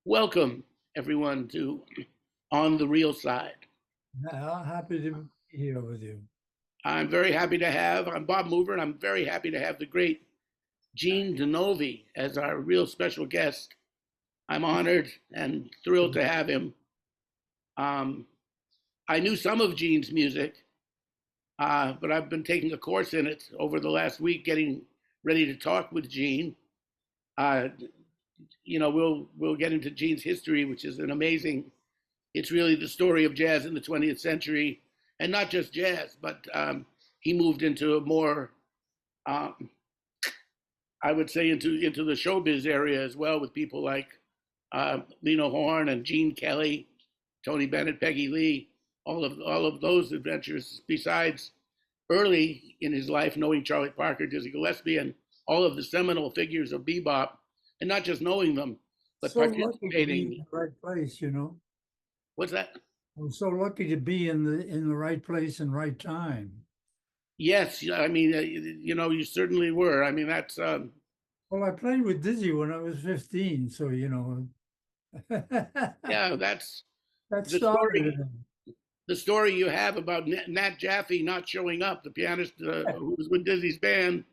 Welcome, everyone, to On the Real Side. Happy to be here with you. I'm Bob Mover, and I'm very happy to have the great Gene DiNovi as our real special guest. I'm honored and thrilled to have him. Um, I knew some of Gene's music, but I've been taking a course in it over the last week, getting ready to talk with Gene. Uh, we'll get into Gene's history, which is an amazing. It's really the story of jazz in the 20th century, and not just jazz, but he moved into a more, um, I would say, into the showbiz area as well, with people like Lena Horne and Gene Kelly, Tony Bennett, Peggy Lee, all of those adventures. Besides, early in his life, knowing Charlie Parker, Dizzy Gillespie, and all of the seminal figures of bebop, and not just knowing them, but So lucky to be in participating. the right place. What's that? I'm so lucky to be in the right place and right time. Yes, I mean, you certainly were. I mean, that's Well, I played with Dizzy when I was 15, so that yeah, that's the started story. it. The story you have about Nat Jaffe not showing up, the pianist who was with Dizzy's band,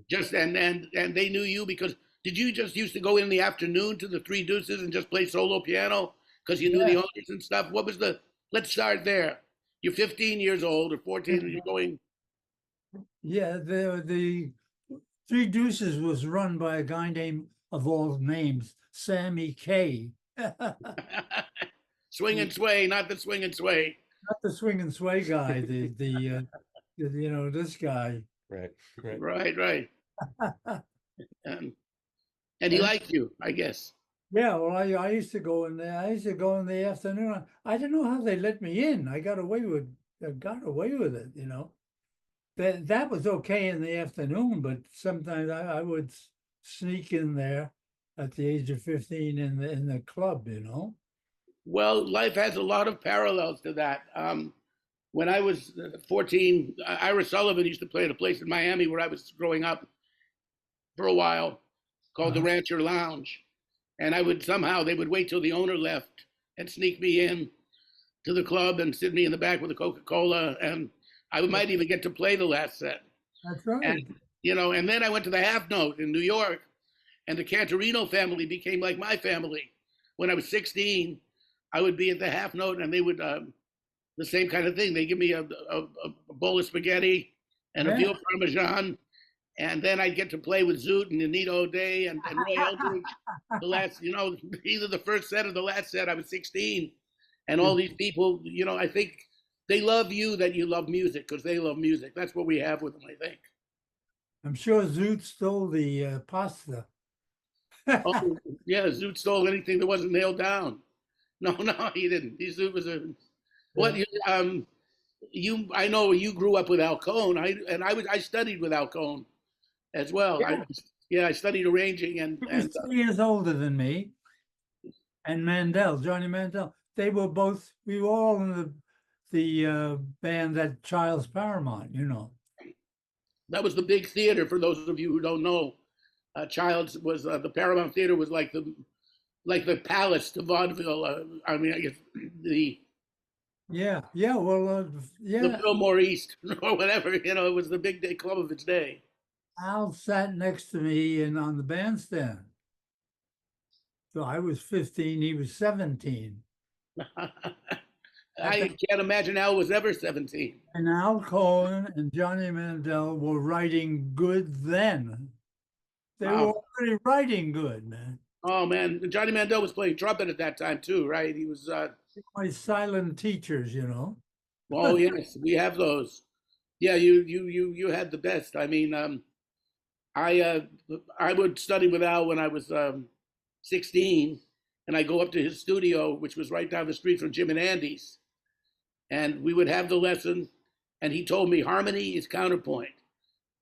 just and they knew you because did you just used to go in the afternoon to the Three Deuces and just play solo piano because you knew the Yeah, owners and stuff? What was the? Let's start there. You're 15 years old or 14, and you're going. yeah. The Three Deuces was run by a guy named, of all names, Sammy K. Not Swing and sway, not the swing and sway. the swing and sway guy. This guy. Right, right. Right, right. And and he liked you, I guess. Yeah, well, I used to go in there. I used to go in the afternoon. I didn't know how they let me in. I got away with it. That was okay in the afternoon, but sometimes I would sneak in there at the age of 15 in the club. Well, life has a lot of parallels to that. When I was 14, Ira Sullivan used to play at a place in Miami where I was growing up for a while called the Uh-huh. Rancher Lounge. And I would somehow, they would wait till the owner left and sneak me in to the club and sit me in the back with a Coca Cola. And I might even get to play the last set. That's right. And then I went to the Half Note in New York, and the Cantorino family became like my family. When I was 16, I would be at the Half Note, and they would the same kind of thing. They give me a bowl of spaghetti and a Yeah. veal parmesan, and then I'd get to play with Zoot and Anita O'Day and Roy Eldridge. The last, either the first set or the last set. I was 16, and all these people, I think they love you that you love music because they love music. That's what we have with them, I think. I'm sure Zoot stole the pasta. Oh, yeah, Zoot stole anything that wasn't nailed down. No, no, he didn't. Zoot was a what? Yeah. I know you grew up with Al Cohn. I studied with Al Cohn as well. Yeah. I studied arranging and He was 2 years older than me, and Johnny Mandel. We were all in the band at Child's Paramount. that was the big theater for those of you who don't know. Childs was the Paramount Theater was like the Palace to vaudeville. I mean, I guess the Yeah, yeah, well, the yeah, Fillmore East or whatever. It was the big day club of its day. Al sat next to me and on the bandstand. So I was 15, he was 17. I can't imagine Al was ever 17. And Al Cohen and Johnny Mandel were writing good then. They were Wow. already writing good, man. Oh man, Johnny Mandel was playing trumpet at that time too, right? He was. My silent teachers. Oh yes, we have those. Yeah, you had the best. I mean, I uh, I would study with Al when I was 16, and I go up to his studio, which was right down the street from Jim and Andy's, and we would have the lesson, and he told me harmony is counterpoint,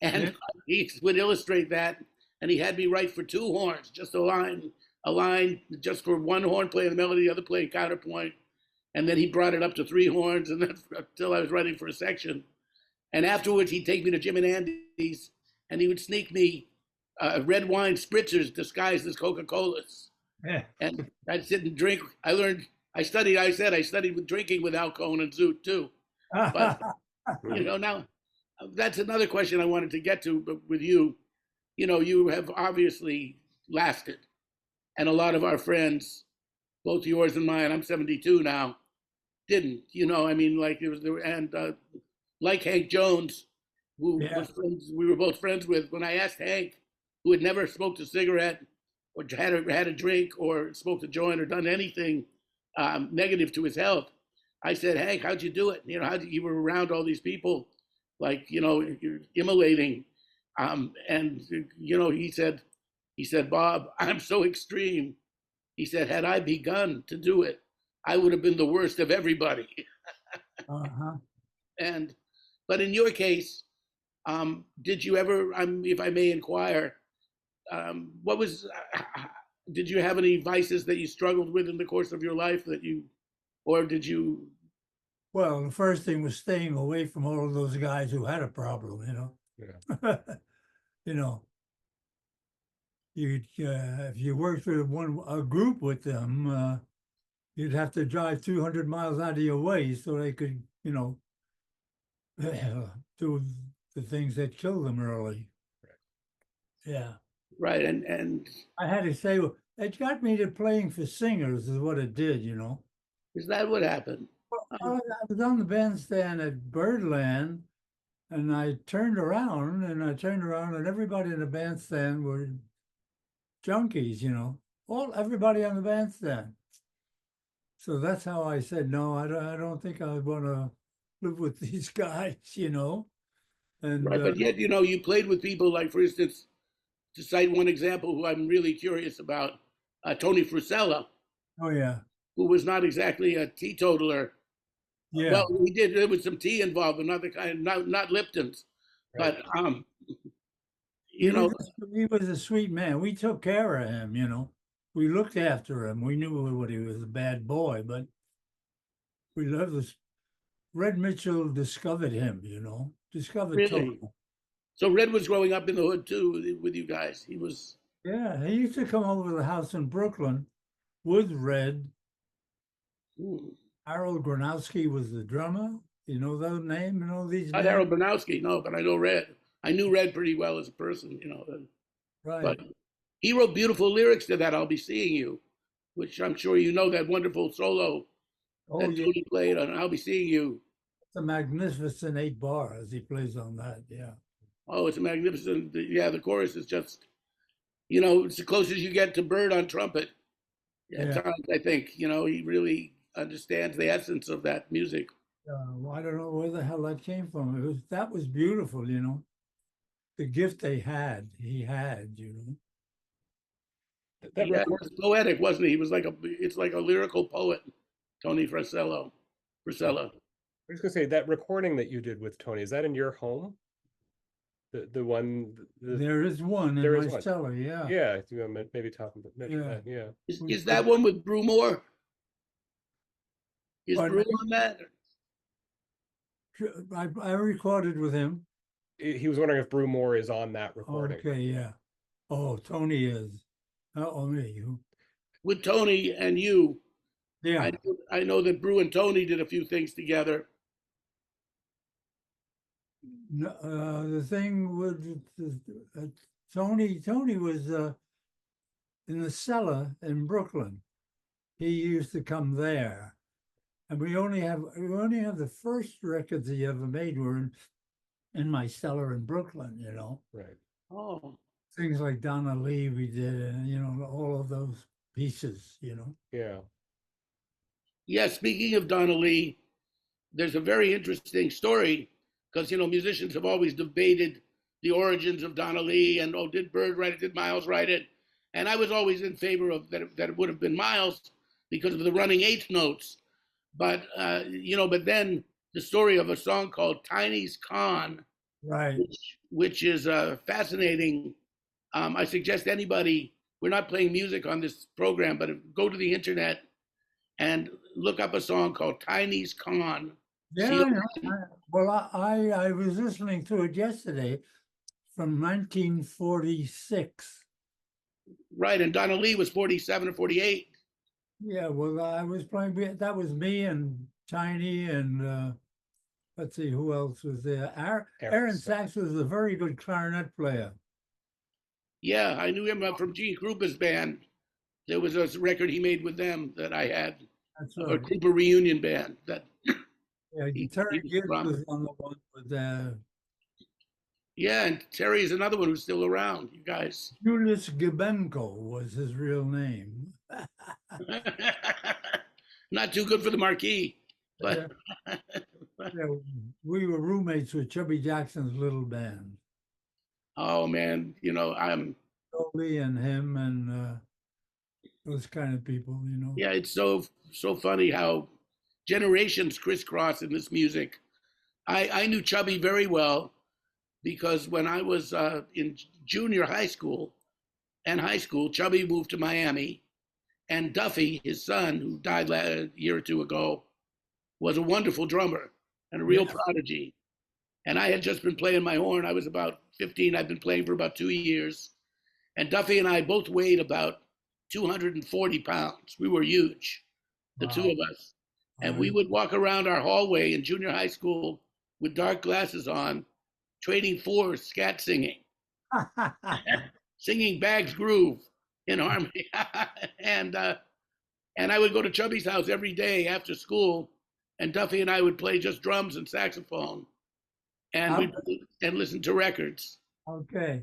Yeah. and he would illustrate that, and he had me write for two horns, just a line just for one horn playing the melody, the other playing counterpoint, and then he brought it up to three horns, and that's until I was writing for a section. And afterwards, he'd take me to Jim and Andy's, and he would sneak me red wine spritzers disguised as Coca Colas. Yeah. And I'd sit and drink. I studied, I studied with drinking with Al Cohn and Zoot too. But, now that's another question I wanted to get to with you. You have obviously lasted. And a lot of our friends, both yours and mine, I'm 72 now, didn't. I mean, like it was, and like Hank Jones, who Yeah. was friends, we were both friends with. When I asked Hank, who had never smoked a cigarette or had a drink or smoked a joint or done anything negative to his health, I said, Hank, how'd you do it? You were around all these people, like you're immolating, and he said, Bob, I'm so extreme. He said, had I begun to do it, I would have been the worst of everybody. Uh-huh. And but in your case, did you ever, if I may inquire, what was, did you have any vices that you struggled with in the course of your life or did you? Well, the first thing was staying away from all of those guys who had a problem, Yeah. you know, if you worked with a group with them, you'd have to drive 200 miles out of your way so they could, do the things that kill them early. Yeah. Right, and I had to say, well, it got me to playing for singers is what it did, is that what happened? I was on the bandstand at Birdland and I turned around and everybody in the bandstand were junkies, everybody on the bandstand. So that's how I said, no, I don't think I want to live with these guys, And Right, but yet you played with people like, for instance, to cite one example, who I'm really curious about, Tony Frisella, oh yeah, who was not exactly a teetotaler. yeah. Well, he did. There was some tea involved, but not the kind, not Lipton's. Right. But He you was know, he was a sweet man. We took care of him, We looked after him. We knew what he was a bad boy, but we loved this. Red Mitchell discovered him, discovered really. Tony. So Red was growing up in the hood too with you guys. He was. Yeah, he used to come over to the house in Brooklyn with Red. Hmm. Harold Gronowski was the drummer. You know that name? You know these Not names? Harold Bernowski, no, but I know Red. I knew Red pretty well as a person, Right. But he wrote beautiful lyrics to that "I'll Be Seeing You," which I'm sure you know, that wonderful solo Oh, that yeah. Tony played on "I'll Be Seeing You." It's a magnificent 8 bars he plays on that. Yeah. Oh, it's a magnificent. Yeah, the chorus is just, it's the closest you get to Bird on trumpet. At Yeah. times, I think, he really understands the essence of that music. Well, I don't know where the hell that came from. That was beautiful, The gift he had. That Yeah, he record, was poetic, wasn't he? He was it's like a lyrical poet, Tony Frisella. Frisella. I was gonna say that recording that you did with Tony, is that in your home? The one There is one in there my is one. cellar. Yeah. Yeah, maybe talking mention Yeah. that. Yeah. Is that one with Brewmore? Is Pardon Brew me? on that? I recorded with him. He was wondering if Brew Moore is on that recording. Okay, yeah. Oh, Tony is. Oh, me. With Tony and you. Yeah. I know that Brew and Tony did a few things together. No, the thing with Tony was in the cellar in Brooklyn. He used to come there, and we only have the first records he ever made were in my cellar in Brooklyn. Right. Oh. Things like Donna Lee we did, and all of those pieces. Yeah. Yeah, speaking of Donna Lee, there's a very interesting story because, musicians have always debated the origins of Donna Lee and, oh, did Bird write it? Did Miles write it? And I was always in favor of that it would have been Miles because of the running eighth notes. But, but then the story of a song called Tiny's Con, Right. which is fascinating. I suggest anybody, we're not playing music on this program, but go to the internet and look up a song called Tiny's Con. Yeah, I know. Well, I was listening to it yesterday from 1946. Right, and Donna Lee was 47 or 48. Yeah, well, I was playing, that was me and Tiny and let's see, who else was there? Aaron Sachs was a very good clarinet player. Yeah, I knew him from Gene Krupa's band. There was a record he made with them that I had, That's a right. Krupa reunion band that Yeah, he Terry was Gibbs from. was on the one with Yeah, and Terry is another one who's still around, you guys. Julius Gibenko was his real name. Not too good for the marquee, but Yeah, we were roommates with Chubby Jackson's little band. oh man, I'm Toby and him and those kind of people, yeah, it's so funny how generations crisscross in this music. I knew Chubby very well because when I was in junior high school and high school, Chubby moved to Miami, and Duffy, his son, who died a year or two ago, was a wonderful drummer and a real prodigy. And I had just been playing my horn. I was about 15. I'd been playing for about 2 years. And Duffy and I both weighed about 240 pounds. We were huge, the two of us. And we would walk around our hallway in junior high school with dark glasses on, trading fours, scat singing, singing Bag's Groove in harmony. and I would go to Chubby's house every day after school, and Duffy and I would play just drums and saxophone, and we'd listen to records. Okay.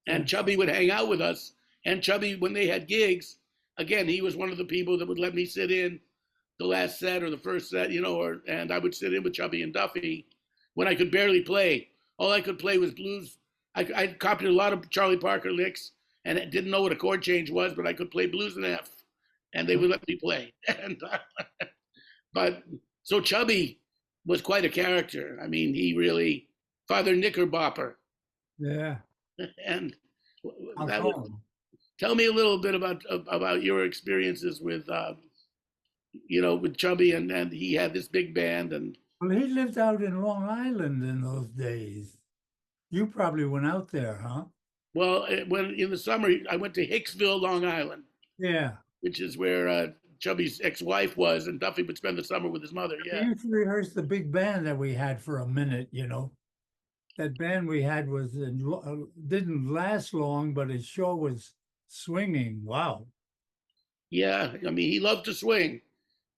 And Chubby would hang out with us. And Chubby, when they had gigs, again, he was one of the people that would let me sit in the last set or the first set, and I would sit in with Chubby and Duffy when I could barely play. All I could play was blues. I copied a lot of Charlie Parker licks and didn't know what a chord change was, but I could play blues in F, and they would let me play. But so Chubby was quite a character. I mean, he really, Father Knickerbopper. Yeah. And that was, tell me a little bit about your experiences with with Chubby, and he had this big band. And well, he lived out in Long Island in those days. You probably went out there, huh? Well, when in the summer I went to Hicksville, Long Island. Yeah, which is where Chubby's ex-wife was, and Duffy would spend the summer with his mother. we Yeah. used to rehearse the big band that we had for a minute. That band we had was didn't last long, but it sure was swinging. Wow. Yeah, I mean, he loved to swing.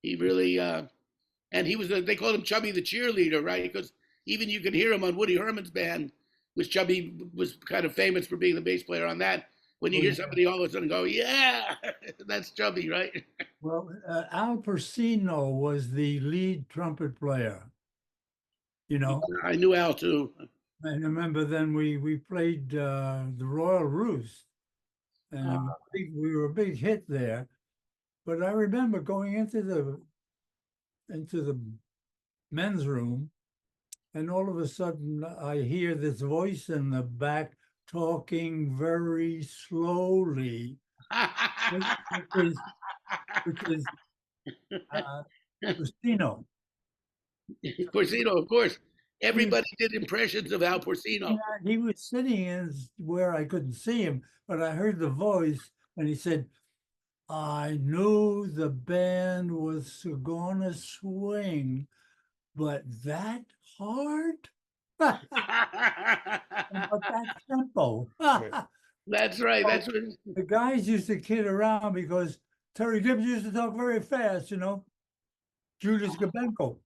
He really, and he was, they called him Chubby the cheerleader, right? Because even you could hear him on Woody Herman's band, which Chubby was kind of famous for being the bass player on that. When you hear somebody all of a sudden go, yeah, that's Chubby, right? Well, Al Persino was the lead trumpet player. I knew Al too. I remember then we played the Royal Roost, and we were a big hit there. But I remember going into the men's room, and all of a sudden I hear this voice in the back talking very slowly, which is Porcino. Porcino, of course. Everybody did impressions of Al Porcino. He was sitting in where I couldn't see him, but I heard the voice, and he said, I knew the band was gonna swing, but that hard? But that tempo. That's right. That's what The guys used to kid around because Terry Gibbs used to talk very fast, Julius Gabenko.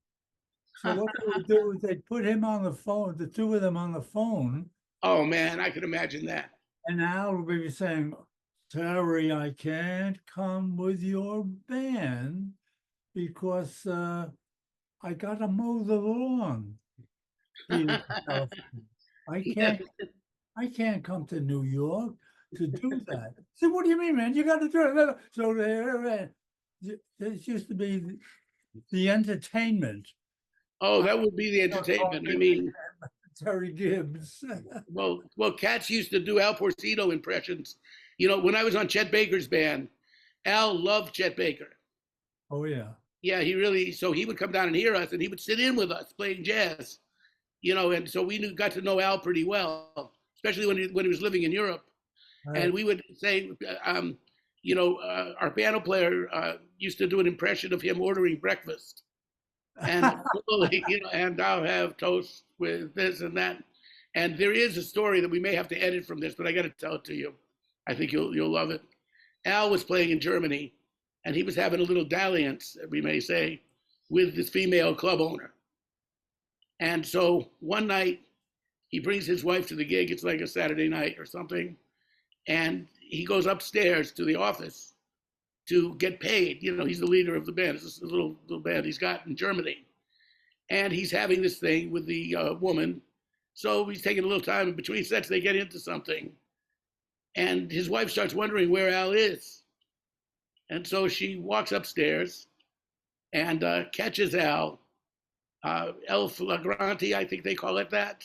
So what they would do is they'd put him on the phone, the two of them on the phone. Oh man, I can imagine that. And Al would be saying, Terry, I can't come with your band because I gotta mow the lawn. I can't come to New York to do that. So what do you mean, man? You got to do it. So it used to be the entertainment. Oh, that would be the entertainment. I mean, Terry Gibbs. well, Cats used to do Al Porcino impressions. When I was on Chet Baker's band, Al loved Chet Baker. Oh yeah. Yeah, so he would come down and hear us, and he would sit in with us playing jazz. And so we got to know Al pretty well, especially when he was living in Europe. Right. And we would say, our piano player used to do an impression of him ordering breakfast, and and I'll have toast with this and that. And there is a story that we may have to edit from this, but I got to tell it to you. I think you'll love it. Al was playing in Germany, and he was having a little dalliance, we may say, with this female club owner. And so one night, he brings his wife to the gig. It's like a Saturday night or something, and he goes upstairs to the office to get paid. He's the leader of the band. It's this little band he's got in Germany, and he's having this thing with the woman. So he's taking a little time in between sets. They get into something, and his wife starts wondering where Al is, and so she walks upstairs and catches Al, El Flagrante, I think they call it that,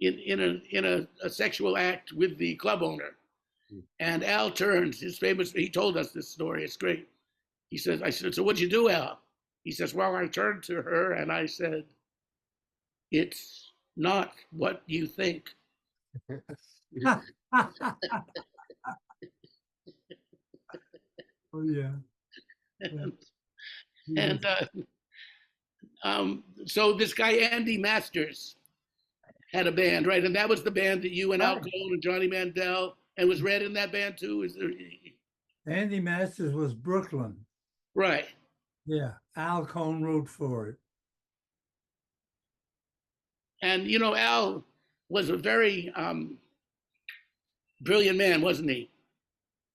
in a sexual act with the club owner. And Al turns, he told us this story, it's great. I said, so what'd you do, Al? He says, well, I turned to her and I said, it's not what you think. Oh yeah. And so this guy, Andy Masters, had a band, right? And that was the band that you and Al Cohn and Johnny Mandel, and was Red in that band too? Andy Masters was Brooklyn. Right. Yeah, Al Cohn wrote for it. And Al was a very brilliant man, wasn't he?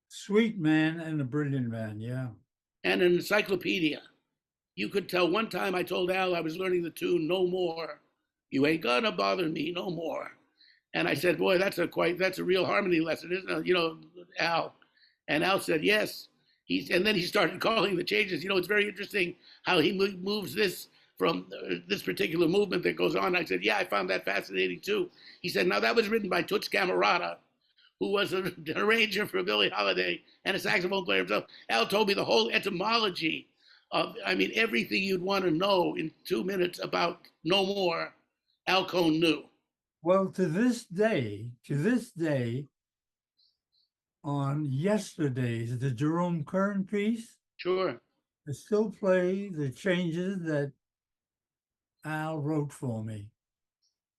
Sweet man and a brilliant man, yeah. And an encyclopedia. You could tell. One time I told Al I was learning the tune "No More, You Ain't Gonna Bother Me No More," and I said, "Boy, that's a real harmony lesson, isn't it?" Al. And Al said, "Yes." And then he started calling the changes. It's very interesting how he moves this from this particular movement that goes on. I said, "Yeah, I found that fascinating too." He said, "Now that was written by Toots Camerata, who was an arranger for Billie Holiday and a saxophone player himself." Al told me the whole etymology of, everything you'd want to know in 2 minutes about No More, Al Cohn knew. Well, to this day, on Yesterday's, the Jerome Kern piece, Sure. I still play the changes that Al wrote for me.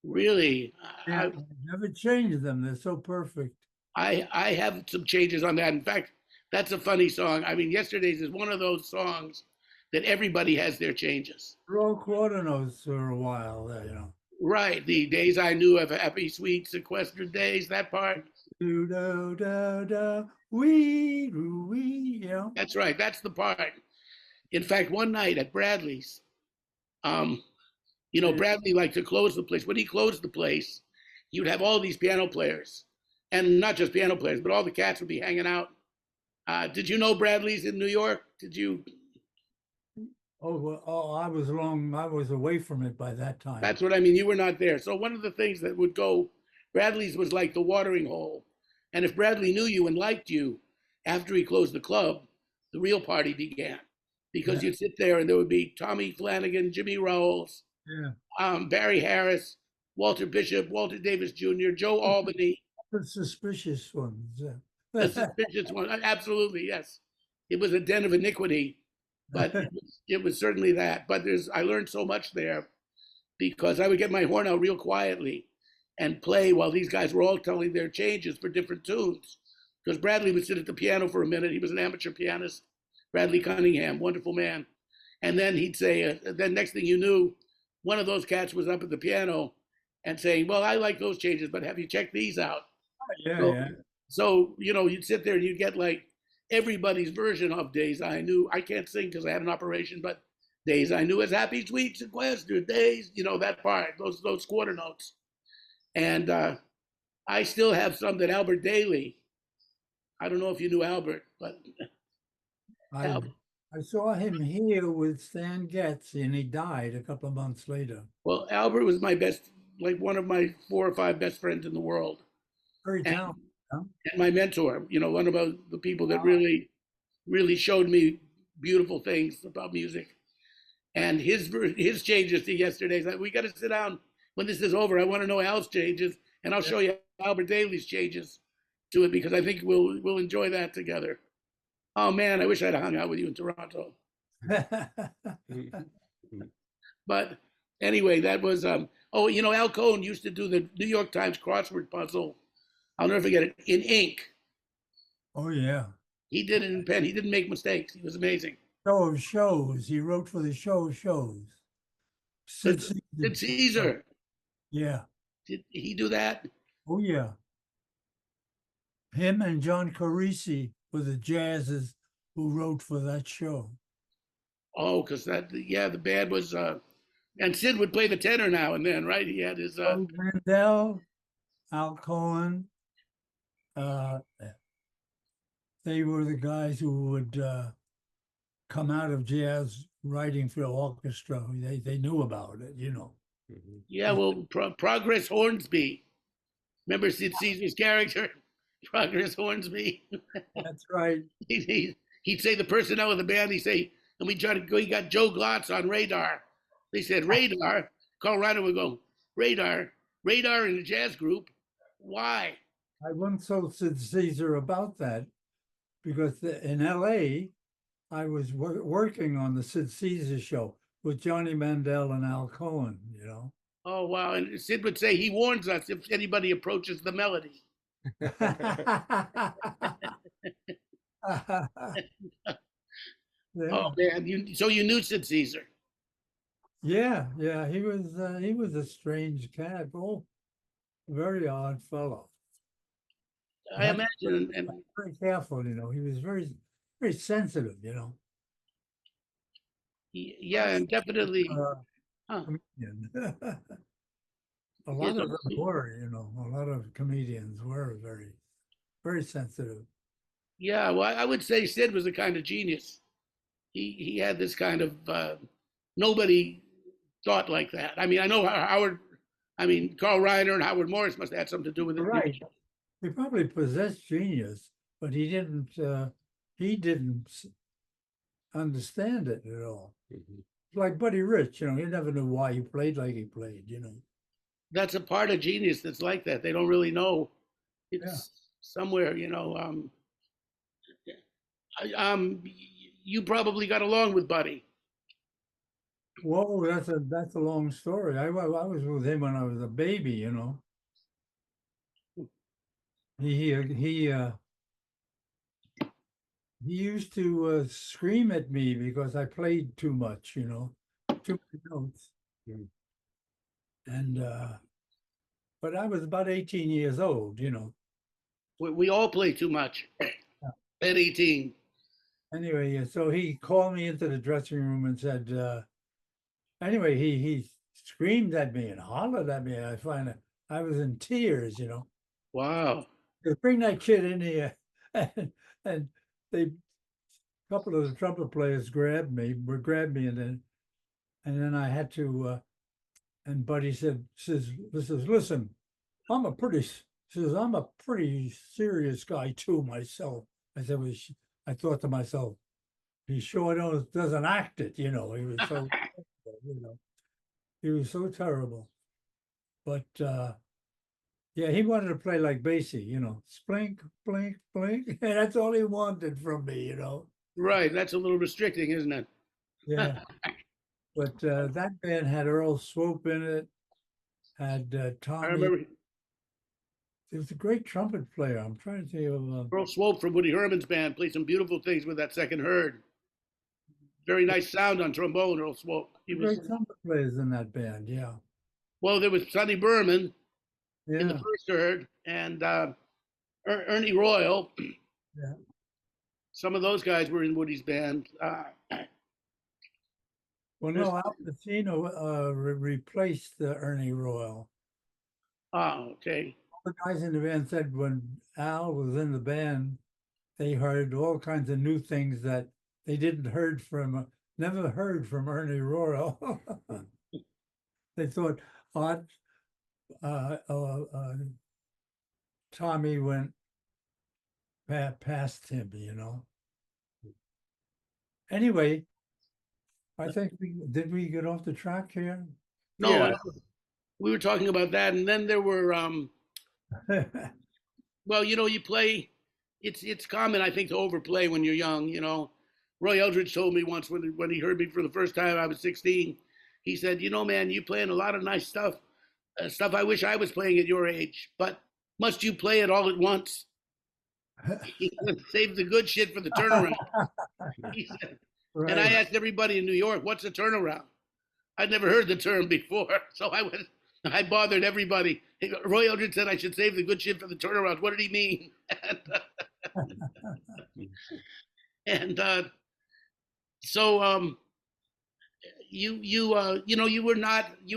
Really? Yeah, I never changed them. They're so perfect. I have some changes on that. In fact, that's a funny song. Yesterday's is one of those songs that everybody has their changes. Roll quarter notes for a while there, Right. The days I knew of happy, sweet, sequestered days, that part. Do, do, do, do, wee, do, wee, That's right. That's the part. In fact, one night at Bradley's, Bradley liked to close the place. When he closed the place, he would have all these piano players, and not just piano players, but all the cats would be hanging out. Did you know Bradley's in New York? Did you? I was away from it by that time. That's what I mean. You were not there. So one of the things that would go, Bradley's was like the watering hole. And if Bradley knew you and liked you, after he closed the club, the real party began. Because you'd sit there and there would be Tommy Flanagan, Jimmy Rolls, Barry Harris, Walter Bishop, Walter Davis Jr., Joe Albany. The suspicious ones. The suspicious one. Absolutely, yes. It was a den of iniquity, but it was certainly that. But I learned so much there because I would get my horn out real quietly and play while these guys were all telling their changes for different tunes. Because Bradley would sit at the piano for a minute. He was an amateur pianist. Bradley Cunningham, wonderful man. And then he'd say, then next thing you knew, one of those cats was up at the piano and saying, well, I like those changes, but have you checked these out? So, you'd sit there and you'd get like everybody's version of Days I Knew. I can't sing because I had an operation, but Days I Knew as happy, sweet, sequestered days, that part, those quarter notes. And I still have some that Albert Daly, I don't know if you knew Albert, but I saw him here with Stan Getz, and he died a couple of months later. Well, Albert was my best, like one of my 4 or 5 best friends in the world. Very talented. And my mentor, one of the people that really, really showed me beautiful things about music. And his changes to Yesterday's, we got to sit down when this is over. I want to know Al's changes, and I'll show you Albert Daly's changes to it because I think we'll enjoy that together. Oh man, I wish I'd hung out with you in Toronto. But anyway, that was oh, you know, Al Cohn used to do the New York Times crossword puzzle. I'll never forget it in ink. Oh yeah. He did it in pen. He didn't make mistakes. He was amazing. Show of shows. He wrote for the show of shows. Sid Did Caesar. Caesar? Yeah. Did he do that? Oh yeah. Him and John Carisi were the jazzes who wrote for that show. Oh, because that yeah, the band was and Sid would play the tenor now and then, right? He had his Mandel, Al Cohen, uh, they were the guys who would come out of jazz writing for the orchestra. They knew about it, you know. yeah, well, Progress Hornsby. Remember Sid Caesar's character, Progress Hornsby? That's right. He'd say the personnel of the band. He'd say, and we tried to go. He got Joe Glotz on radar. They said radar. Carl Reiner would go radar in a jazz group. Why? I once told Sid Caesar about that because in L.A. I was working on the Sid Caesar show with Johnny Mandel and Al Cohen, you know. Oh wow! And Sid would say he warns us if anybody approaches the melody. Yeah. Oh man! So you knew Sid Caesar? Yeah, he was a strange cat. Oh, very odd fellow. I imagine, and Very careful, you know. He was very sensitive, you know. yeah, and definitely. Huh. Comedian. A lot of them were, you know, a lot of comedians were very sensitive. Yeah, well, I would say Sid was a kind of genius. He had this kind of nobody thought like that. I mean, I know Howard. I mean, Carl Reiner and Howard Morris must have had something to do with it. Right. He probably possessed genius, but he didn't understand it at all. Like Buddy Rich, you know, he never knew why he played like he played, you know. That's a part of genius that's like that. They don't really know. It's somewhere, you know. You probably got along with Buddy. Whoa, that's a long story. I was with him when I was a baby, you know. He used to scream at me because I played too much, you know, too many notes. And but I was about 18 years old, you know. We all play too much at 18. Anyway, so he called me into the dressing room and said, anyway, he screamed at me and hollered at me. I was in tears, you know. Wow. Bring that kid in here. And a couple of the trumpet players grabbed me, and then I had to, and Buddy says, listen, I'm a pretty serious guy too myself. I said, I thought to myself, he sure doesn't act it, you know. He was so, you know, he was so terrible. But yeah, he wanted to play like Basie, you know, splink, blink, blink. And that's all he wanted from me, you know. Right, that's a little restricting, isn't it? Yeah. But that band had Earl Swope in it, had Tommy. I remember. He was a great trumpet player. I'm trying to think of Earl Swope from Woody Herman's band played some beautiful things with that second herd. Very nice sound on trombone, Earl Swope. He was great trumpet players in that band. Yeah. well. There was Sonny Berman in the Yeah. first herd, and Ernie Royal. Yeah. Some of those guys were in Woody's band. Well, no, Al Pacino replaced Ernie Royal. Oh, okay. The guys in the band said when Al was in the band, they heard all kinds of new things that they never heard from Ernie Royal. They thought Tommy went past him, you know. Anyway, I think did we get off the track here? No, Yeah. we were talking about that, and then there were Well, you play. It's common, I think, to overplay when you're young. Roy Eldridge told me once when he heard me for the first time, I was 16. He said, man, you playing a lot of nice stuff, stuff I wish I was playing at your age. But must you play it all at once? He said, save the good shit for the turnaround. He said, and I Right. asked everybody in New York, what's a turnaround? I'd never heard the term before, so I bothered everybody. Roy Eldridge said I should save the good shit for the turnaround. What did he mean? And so you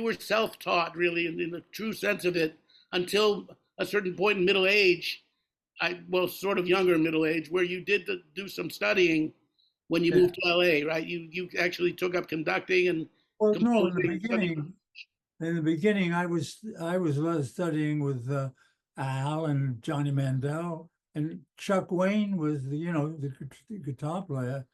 were self-taught really in the true sense of it until a certain point in middle age. Sort of younger middle age, where you did do some studying when you Yeah. moved to LA, right? You actually took up conducting and Well, no, composing and studying. in the beginning, I was studying with Al and Johnny Mandel, and Chuck Wayne was the guitar player.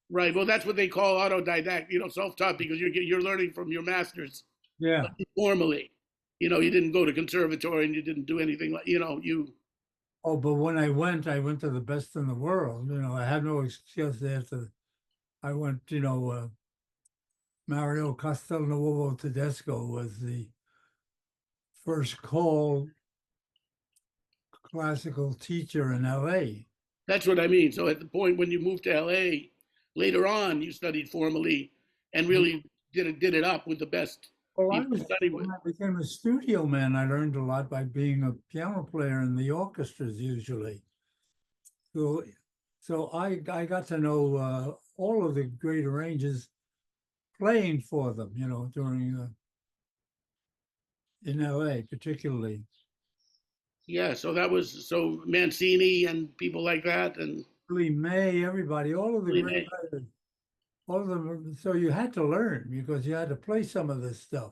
Right. Well, that's what they call autodidact, self-taught, because you're learning from your masters, Yeah. but formally. You didn't go to conservatory and you didn't do anything like, you. Oh, but when I went to the best in the world. I had no excuse there I went, Mario Castelnuovo Tedesco was the first call classical teacher in LA. That's what I mean. So at the point when you moved to LA, later on, you studied formally and really did it up with the best Well, people to study with. when I became a studio man, I learned a lot by being a piano player in the orchestras usually. So, I got to know all of the great arrangers playing for them, during in LA particularly. Yeah. So Mancini and people like that, and Lee May, everybody, all of the Willie great May. writers, all of them. So you had to learn because you had to play some of this stuff.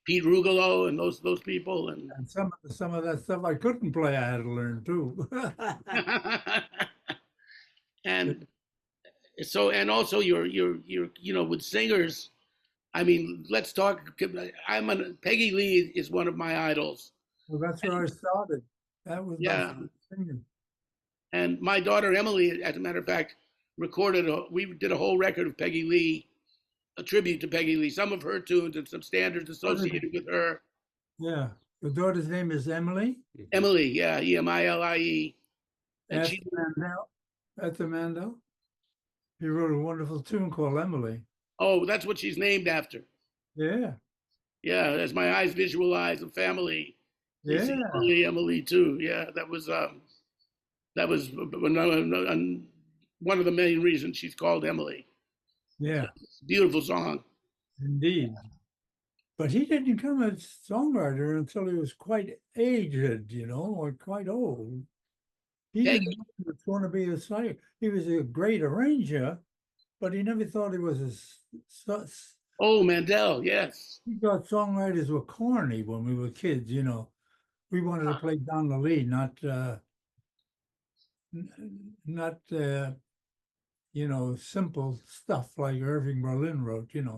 Pete Rugolo and those people and And some of that stuff I couldn't play, I had to learn too. and and also you're with singers. I mean, let's talk. Peggy Lee is one of my idols. Well, that's where I started. That was my Yeah, first singing. and my daughter Emily, as a matter of fact, we did a whole record of Peggy Lee, a tribute to Peggy Lee, some of her tunes and some standards associated with her. Yeah. The daughter's name is Emily. Emily, yeah, Emilie, and After she. Mandel. After Mandel. He wrote a wonderful tune called Emily. Oh, that's what she's named after. Yeah. Yeah, as my eyes visualize a family, they see Yeah. Emily too. Yeah, that was one of the main reasons she's called Emily. Yeah. Beautiful song. Indeed. But he didn't become a songwriter until he was quite aged, or quite old. He Peggy. didn't know he was going to be a singer. He was a great arranger, but he never thought he was Oh, Mandel, yes. he thought songwriters were corny when we were kids, We wanted to play Don the lead, not simple stuff like Irving Berlin wrote, Yeah,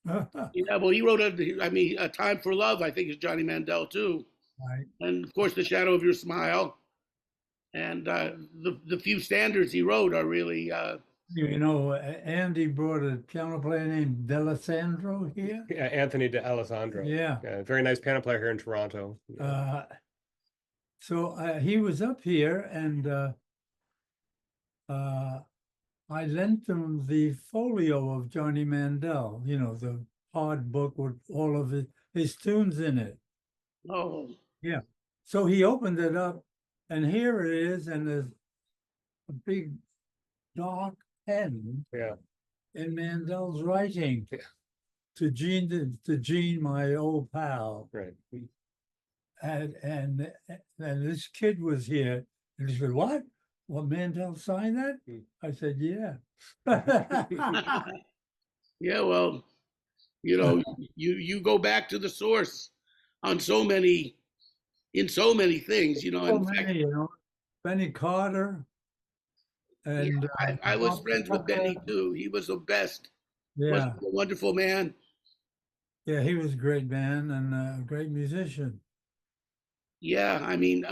well, he wrote A Time for Love, I think is Johnny Mandel too. Right. And of course, The Shadow of Your Smile. And the few standards he wrote are really. Andy brought a piano player named D'Alessandro here. Yeah, Anthony D'Alessandro. Yeah. Very nice piano player here in Toronto. So he was up here, and I lent him the folio of Johnny Mandel, the hard book with all of his tunes in it. Oh. Yeah. So he opened it up, and here it is, and there's a big dark pen. Yeah. In Mandel's writing. Yeah. To Gene, my old pal. Right. And this kid was here, and he said, "What? Well, Mandel signed that?" I said, "Yeah." Yeah, well, you go back to the source on in so many things, So In fact, many, Benny Carter, and I was friends with Benny too. He was the best. Was Yeah, a wonderful man. yeah, he was a great man and a great musician. Yeah, I mean,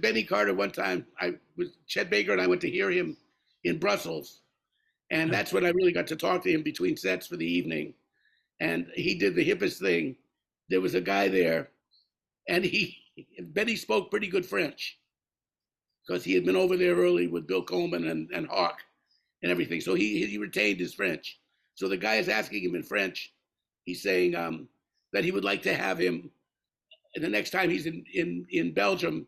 Benny Carter. One time, I was Chet Baker and I went to hear him in Brussels, and Yeah. that's when I really got to talk to him between sets for the evening. And he did the hippest thing. There was a guy there, and he Benny spoke pretty good French because he had been over there early with Bill Coleman and Hawk and everything. So he retained his French. So the guy is asking him in French. He's saying that he would like to have him the next time he's in Belgium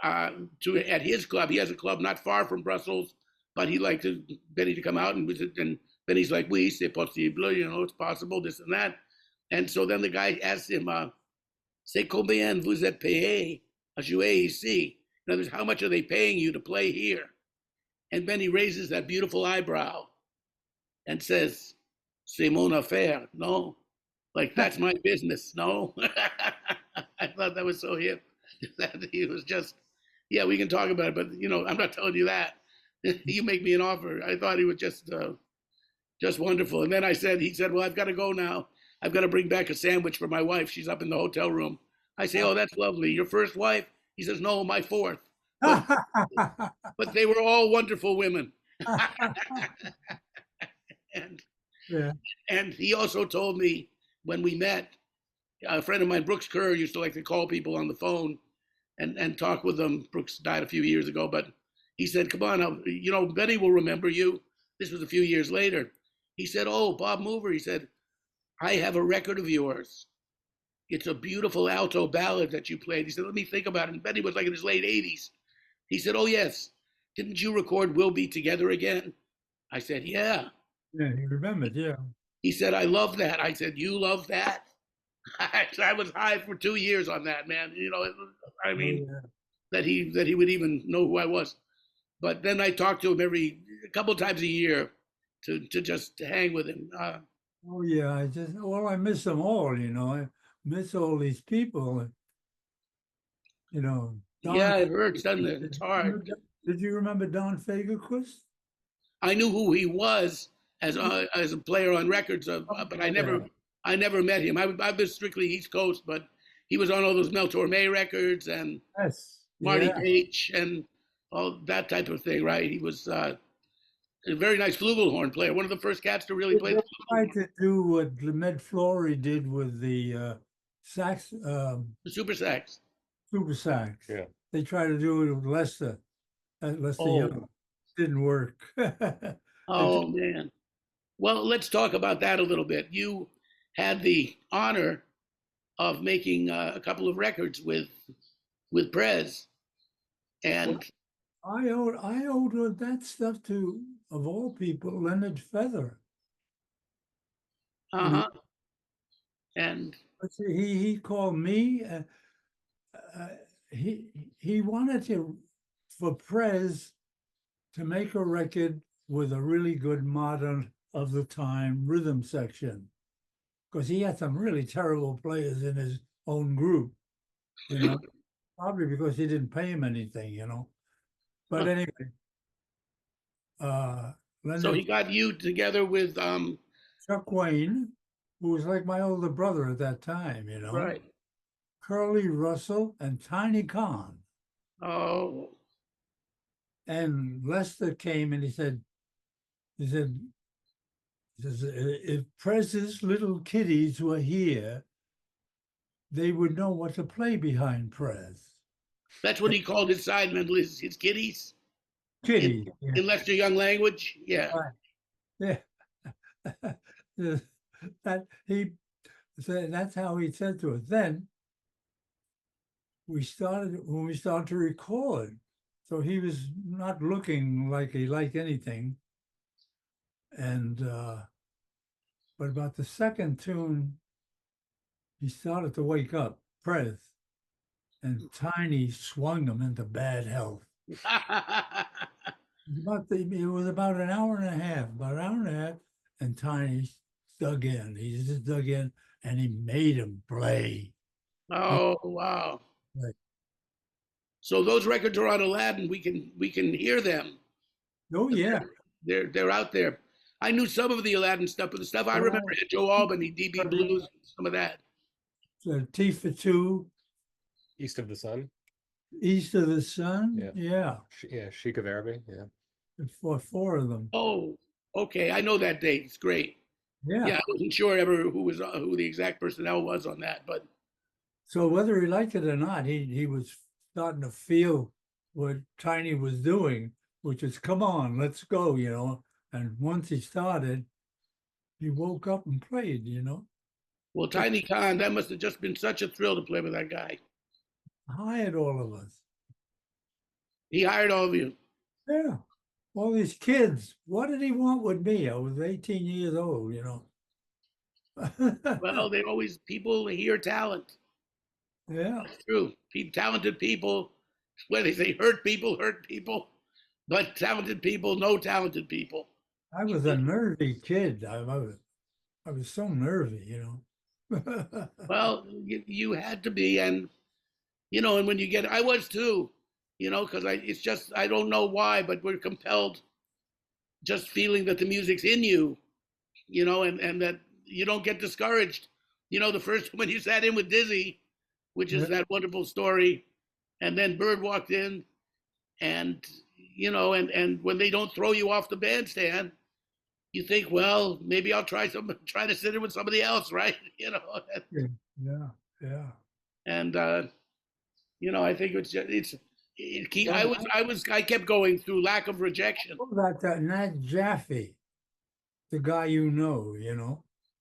to at his club. He has a club not far from Brussels, but he'd like to Benny to come out and visit. And Benny's like, "Oui, c'est possible. You know, it's possible. This and that." And so then the guy asks him, "C'est combien vous êtes payé à jouer ici?" In other words, how much are they paying you to play here? And Benny raises that beautiful eyebrow and says, "C'est mon affaire." No, like that's my business. No, I thought that was so hip. That he was just, yeah, we can talk about it, but you know, I'm not telling you that. You make me an offer. I thought he was just wonderful. And then he said, "Well, I've got to go now. I've got to bring back a sandwich for my wife. She's up in the hotel room." I say, "Oh, that's lovely. Your first wife?" He says, "No, my fourth." But but they were all wonderful women. and Yeah. and he also told me when we met, a friend of mine, Brooks Kerr, used to like to call people on the phone and talk with them. Brooks died a few years ago, but he said, "Come on, you know, Benny will remember you." This was a few years later. He said, "Oh, Bob Mover," he said, "I have a record of yours. It's a beautiful alto ballad that you played." He said, "Let me think about it." And Benny was like in his late 80s. He said, "Oh, yes. Didn't you record We'll Be Together Again?" I said, "Yeah." Yeah, you remembered, yeah. He said, "I love that." I said, "You love that?" I was high for 2 years on that, man. You know, I Oh, mean, yeah. that he would even know who I was. But then I talked to him a couple of times a year to just hang with him. Oh, yeah. I miss them all, you know. I miss all these people, you know. Don, Yeah, it hurts, doesn't it? It's hard. did you remember Don Fagerquist? I knew who he was as a player on records, but Yeah. I never met him. I've been strictly East Coast, but he was on all those Mel Torme records and Yes. Marty Yeah. Page and all that type of thing, right? He was a very nice flugelhorn player, one of the first cats to really They play the tried flugelhorn, to do what Med Flory did with the sax, the super sax. super sax. Yeah. They tried to do it with Lester Oh, Young. Didn't work. It oh man. Well, let's talk about that a little bit. You had the honor of making a couple of records with Prez, and I owed that stuff to, of all people, Leonard Feather. You know, uh-huh, and but see, he called me. Uh, he wanted for Prez to make a record with a really good modern of the time rhythm section, because he had some really terrible players in his own group. You know, probably because he didn't pay him anything. You know, but anyway, uh, so Leonard he got you together with Chuck Wayne, who was like my older brother at that time, you know, right. Curly Russell and Tiny Khan. Oh, And Lester came and he said, if Prez's little kiddies were here, they would know what to play behind Prez. that's what he called his sidemen, his kiddies in Kitty. Yeah. in Lester Young language. Yeah. Right. Yeah. That he said, that's how he said to us. Then when we started to record. So he was not looking like he liked anything. And but about the second tune, he started to wake up, Prez, and Tiny swung him into bad health. It was about an hour and a half, and Tiny dug in. He just dug in, and he made him play. Oh wow. Like, So those records are on Aladdin. We can hear them. oh yeah, They're out there. I knew some of the Aladdin stuff, but the stuff I remember had Joe Albany, DB Blues, some of that. T for two. East of the Sun. East of the Sun. Yeah. Yeah, Yeah, Chic of Araby. Yeah. for four of them. Oh, okay. I know that date. It's great. Yeah. Yeah, I wasn't sure ever who the exact personnel was on that, but So whether he liked it or not, he was starting to feel what Tiny was doing, which is, come on, let's go, you know. And once he started, he woke up and played, you know. well, Tiny Khan, that must have just been such a thrill to play with that guy. Hired all of us. He hired all of you. Yeah. All these kids. What did he want with me? I was 18 years old, you know. Well, people hear talent. Yeah. That's true. Talented people, what they say, hurt people, but talented people know talented people. I was a nervy kid. I was so nervy, you know. Well, you had to be, and and when you get, I was too, because it's just, I don't know why, but we're compelled, just feeling that the music's in you, and that you don't get discouraged. The first when you sat in with Dizzy, which is that wonderful story, and then Bird walked in, and and when they don't throw you off the bandstand, you think, well, maybe I'll try to sit in with somebody else, right? Yeah. Yeah. And I think Well, I kept going through lack of rejection. what about that Nat Jaffe, the guy you know?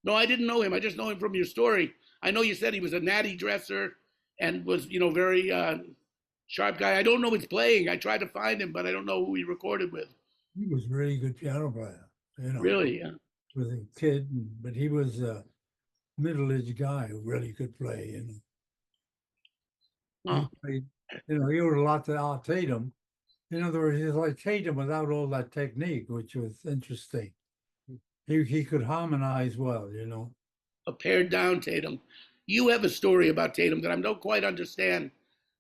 No, I didn't know him. I just know him from your story. I know you said he was a natty dresser and was, very sharp guy. I don't know his playing. I tried to find him, but I don't know who he recorded with. He was a really good piano player, you know. Really? Yeah. Was a kid, but he was a middle-aged guy who really could play, you know. Huh. He played, he owed a lot to Art Tatum. In other words, he's like Tatum without all that technique, which was interesting. He could harmonize well, you know. A pared down Tatum. You have a story about Tatum that I don't quite understand.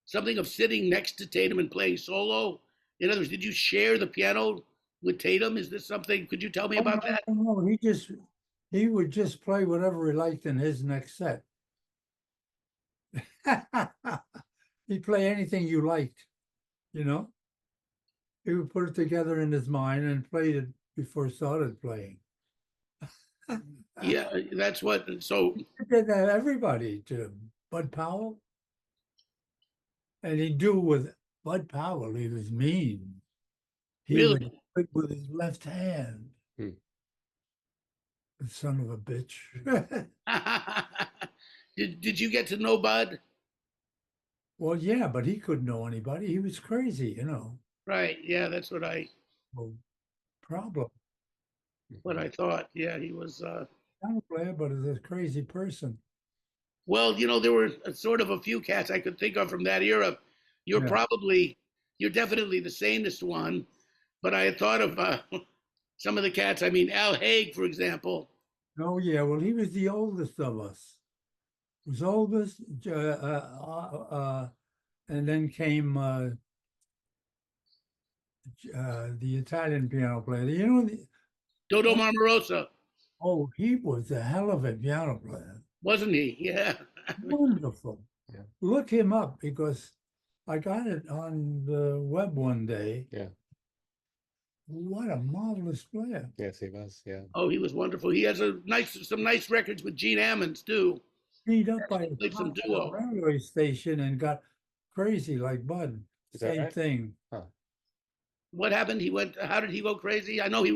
Something of sitting next to Tatum and playing solo. In other words, did you share the piano with Tatum? Is this something? Could you tell me about that? No, he would just play whatever he liked in his next set. He'd play anything you liked, you know. He would put it together in his mind and played it before he started playing. Yeah, that's what. So he did that everybody, to Bud Powell. And he'd do with Bud Powell, he was mean. He really, would play with his left hand. Hmm. The son of a bitch. did you get to know Bud? Well, yeah, but he couldn't know anybody. He was crazy, you know. Right. Yeah, that's what Well, problem. thought. Yeah, he was. Piano player, but is a crazy person. Well, there were sort of a few cats I could think of from that era. You're definitely the sanest one, but I had thought of some of the cats. I mean, Al Haig, for example. Oh, yeah, well, he was the oldest of us. He was oldest, and then came the Italian piano player. Dodo Marmarosa. Oh, he was a hell of a piano player. Wasn't he? Yeah. Wonderful. Yeah. Look him up, because I got it on the web one day. Yeah. What a marvelous player. Yes, he was. Yeah. Oh, he was wonderful. He has some nice records with Gene Ammons too. Beat up by Played some a duo. railway station and got crazy like Bud. Is that Same right? thing. Huh. What happened? How did he go crazy? I know he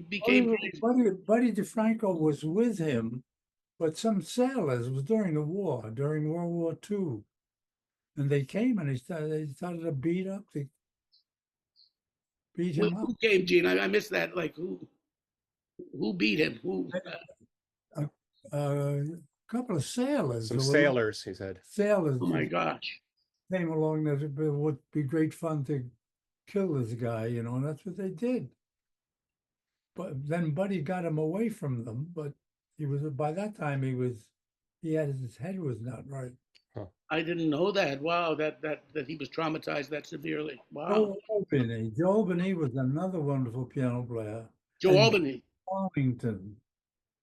became crazy. Buddy DeFranco was with him, but some sailors, it was during the war, during World War II. And they came and they started to beat him up. Who came, Gene? I missed that. Like who beat him? Who? A couple of sailors. Some sailors, he said. Sailors. Oh my gosh. Came along that it would be great fun to kill this guy, you know, and that's what they did. But then Buddy got him away from them, but by that time he had his head was not right. Huh. I didn't know that. Wow, that he was traumatized that severely. Wow. Joe Albany was another wonderful piano player. Joe Albany. Farmington.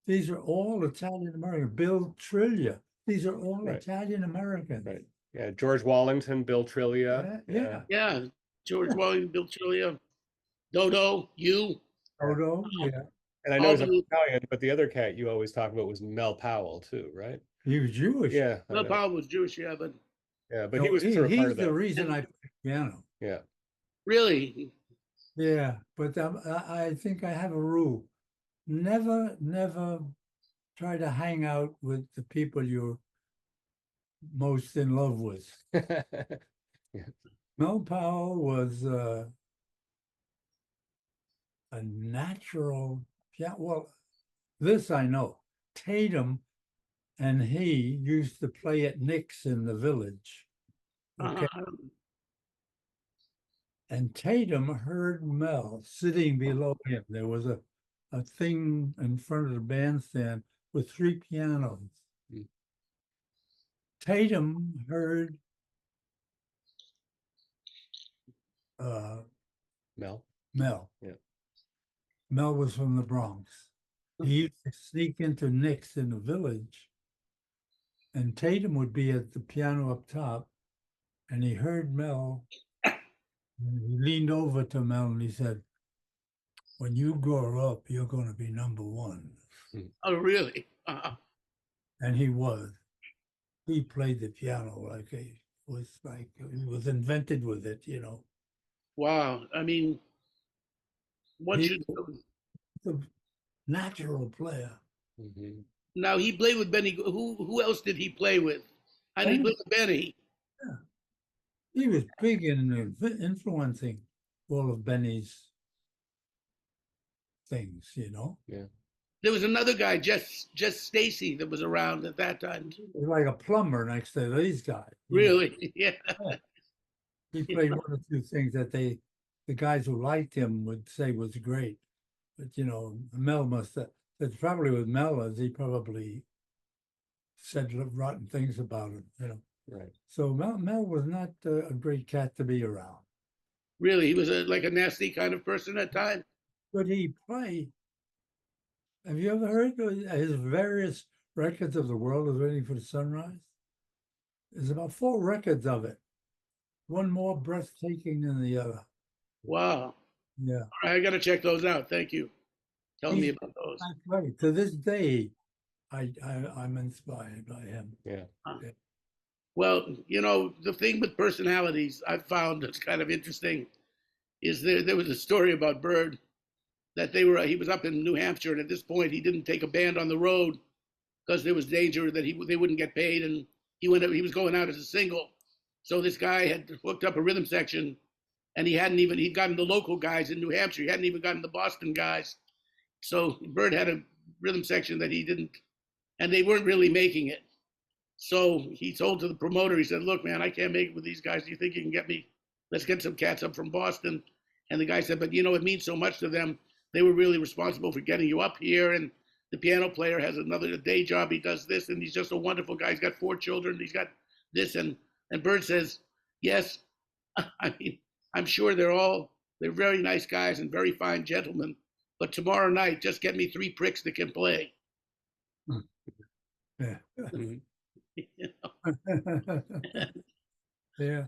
These are all Italian American. Bill Trillia. These are all Right. Italian Americans. Right. Yeah, George Wallington, Bill Trillia. Yeah. Yeah, George Wellington, Bill Trillia, Dodo, you, Odo, yeah. And I know all he's the Italian, but the other cat you always talk about was Mel Powell too, right? He was Jewish. Yeah, I Bill know. Powell was Jewish, yeah, but Yeah, but he So was sort of part he's of the that. reason I play piano. Yeah. really, Yeah, but I think I have a rule. Never try to hang out with the people you're most in love with. Mel Powell was a natural, yeah, well, this I know. Tatum and he used to play at Nick's in the village. Okay. And Tatum heard Mel sitting below him. There was a thing in front of the bandstand with 3 pianos. Mm. Tatum heard Mel. Mel. Yeah. Mel was from the Bronx. He used to sneak into Nick's in the village, and Tatum would be at the piano up top, and he heard Mel. And he leaned over to Mel and he said, "When you grow up, you're going to be number one." oh really? And he was. He played the piano like he was invented with it, you know. Wow, I mean, what He should was a natural player. Mhm. now he played with Benny? Who else did he play with? I know he played with Benny. He was big in influencing all of Benny's things, you know. Yeah. There was another guy, Jess Stacy, that was around at that time too. He was like a plumber next to these guys. You know. Really? Yeah. He played one or two things that the guys who liked him would say was great. But you know, Mel must have. It's probably with Mel as he probably said rotten things about him. You know. Right. So Mel was not a great cat to be around. Really, he was like a nasty kind of person at times. But he played. Have you ever heard his various records of The World is Waiting for the Sunrise? There's about 4 records of it. One more breathtaking than the other. Wow. Yeah. All right, I got to check those out. Thank you. Telling me about those. That's right. To this day, I'm inspired by him. Yeah. Well, you know, the thing with personalities I've found that's kind of interesting is there was a story about Bird that he was up in New Hampshire, and at this point he didn't take a band on the road because there was danger that they wouldn't get paid, and he was going out as a single. So this guy had hooked up a rhythm section, and he'd gotten the local guys in New Hampshire. He hadn't even gotten the Boston guys. So Bird had a rhythm section that he didn't, and they weren't really making it. So he told to the promoter, he said, "Look, man, I can't make it with these guys. Do you think you can get me? Let's get some cats up from Boston." And the guy said, "But you know, it means so much to them. They were really responsible for getting you up here. And the piano player has another day job. He does this, and he's just a wonderful guy. He's got 4 children. He's got this." And Bird says, "Yes, I mean, I'm sure they're very nice guys and very fine gentlemen. But tomorrow night, just get me 3 pricks that can play." Yeah. Mhm. You know? Yeah.